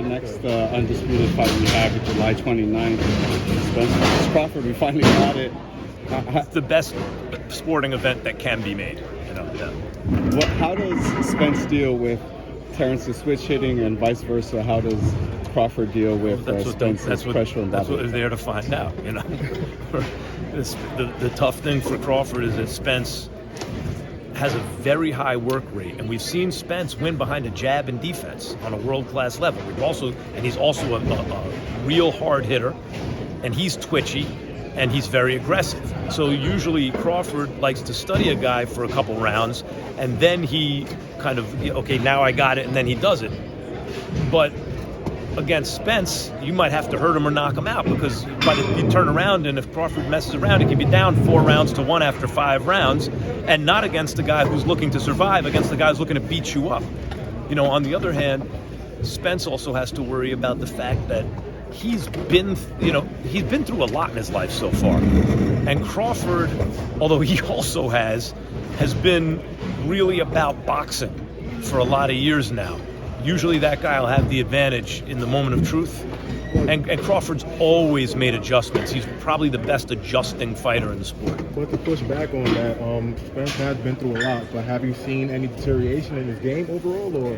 the next undisputed fight we have, July 29th. Spence Crawford, we finally got it. It's the best sporting event that can be made. Yeah. How does Spence deal with Terence's switch hitting and vice versa? How does Crawford deal with Spence's pressure and That's what they're there to find out. The tough thing for Crawford is that Spence has a very high work rate, and we've seen Spence win behind a jab and defense on a world-class level. He's also a real hard hitter, and he's twitchy, and he's very aggressive. So usually Crawford likes to study a guy for a couple rounds, and then he kind of, okay, now I got it, and then he does it. But against Spence, you might have to hurt him or knock him out, because you turn around, and if Crawford messes around, he can be down 4-1 after 5 rounds, and not against the guy who's looking to survive, against the guy who's looking to beat you up. On the other hand, Spence also has to worry about the fact that he's been through a lot in his life so far. And Crawford, although he also has been really about boxing for a lot of years now. Usually that guy will have the advantage in the moment of truth. And Crawford's always made adjustments. He's probably the best adjusting fighter in the sport. But to push back on that, Spence has been through a lot, but have you seen any deterioration in his game overall? Or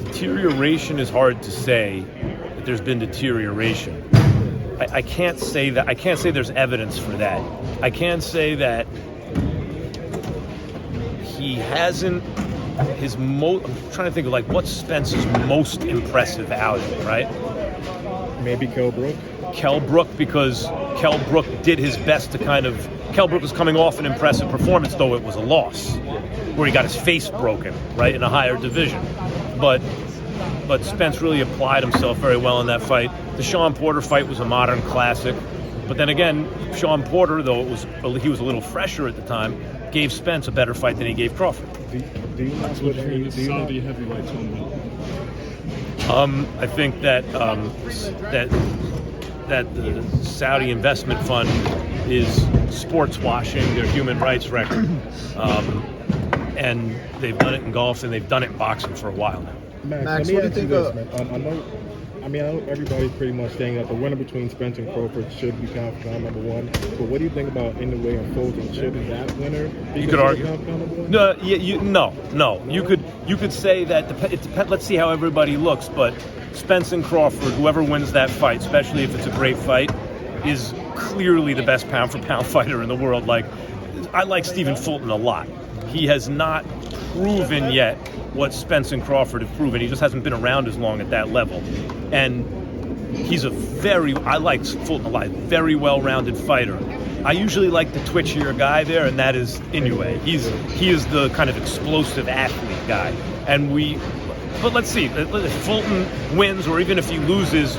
deterioration is hard to say that there's been deterioration. I can't say that. I can't say there's evidence for that. I can say that he hasn't. I'm trying to think of what's Spence's most impressive outing, right? Maybe Kell Brook, because Kell Brook did his best to Kell Brook was coming off an impressive performance, though it was a loss, where he got his face broken, right, in a higher division. But Spence really applied himself very well in that fight. The Sean Porter fight was a modern classic. But then again, Sean Porter, though he was a little fresher at the time, gave Spence a better fight than he gave Crawford. Do you not switch any Saudi heavyweights on I think that the Saudi investment fund is sports washing their human rights record, and they've done it in golf and they've done it in boxing for a while now. Max, what do you think of? I know everybody's pretty much saying that the winner between Spence and Crawford should be count number one. But what do you think about in the way unfolding? Should that winner be you could argue number one? No. You could say that it depends. Let's see how everybody looks. But Spence and Crawford, whoever wins that fight, especially if it's a great fight, is clearly the best pound-for-pound fighter in the world. I like Stephen Fulton a lot. He has not proven yet what Spence and Crawford have proven. He just hasn't been around as long at that level. And he's I like Fulton a lot, very well-rounded fighter. I usually like the twitchier guy there, and that is Inoue. He is the kind of explosive athlete guy. But let's see, if Fulton wins, or even if he loses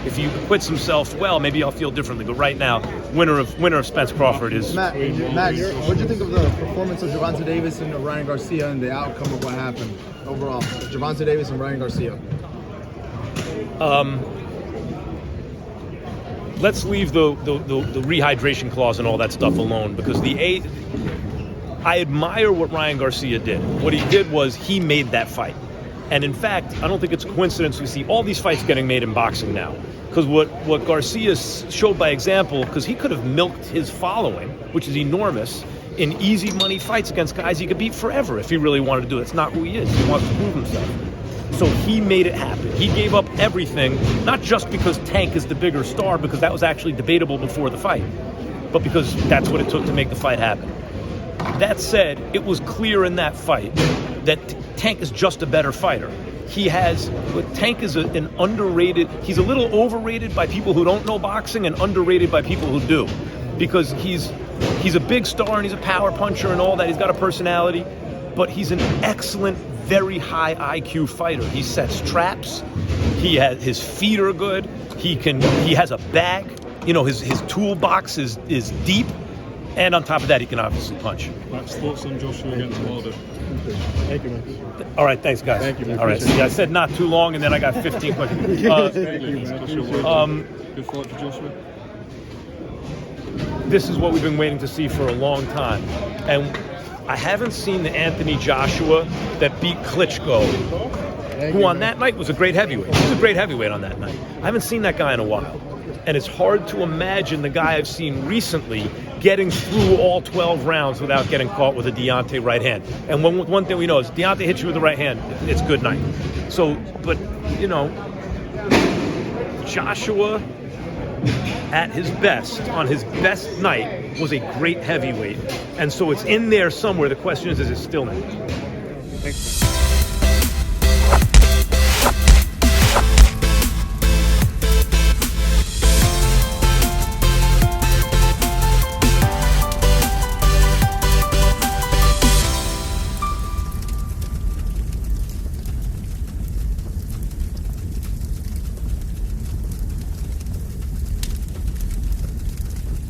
if he acquits himself well, maybe I'll feel differently. But right now, winner of Spence Crawford is. Max, what do you think of the performance of Gervonta Davis and Ryan Garcia and the outcome of what happened overall? Gervonta Davis and Ryan Garcia. Let's leave the rehydration clause and all that stuff alone, because I admire what Ryan Garcia did. What he did was he made that fight. And in fact, I don't think it's a coincidence we see all these fights getting made in boxing now. Because what Garcia showed by example, because he could have milked his following, which is enormous, in easy money fights against guys he could beat forever if he really wanted to do it. It's not who he is. He wants to prove himself. So he made it happen. He gave up everything, not just because Tank is the bigger star, because that was actually debatable before the fight, but because that's what it took to make the fight happen. That said, it was clear in that fight that Tank is just a better fighter. Tank is an underrated, he's a little overrated by people who don't know boxing and underrated by people who do. Because he's a big star and he's a power puncher and all that. He's got a personality, but he's an excellent, very high IQ fighter. He sets traps. His feet are good. He has a bag. His toolbox is deep. And on top of that, he can obviously punch. Max, thoughts on Joshua against Wilder? Thank you, Max. All right, thanks, guys. Thank you, man. All right, see, I said not too long, and then I got 15 questions. Good thought to Joshua? This is what we've been waiting to see for a long time. And I haven't seen the Anthony Joshua that beat Klitschko who on that night was a great heavyweight. He was a great heavyweight on that night. I haven't seen that guy in a while. And it's hard to imagine the guy I've seen recently getting through all 12 rounds without getting caught with a Deontay right hand. And one thing we know is Deontay hits you with the right hand, it's good night. So, but, you know, Joshua at his best, on his best night, was a great heavyweight. And so it's in there somewhere. The question is it still not? Thanks.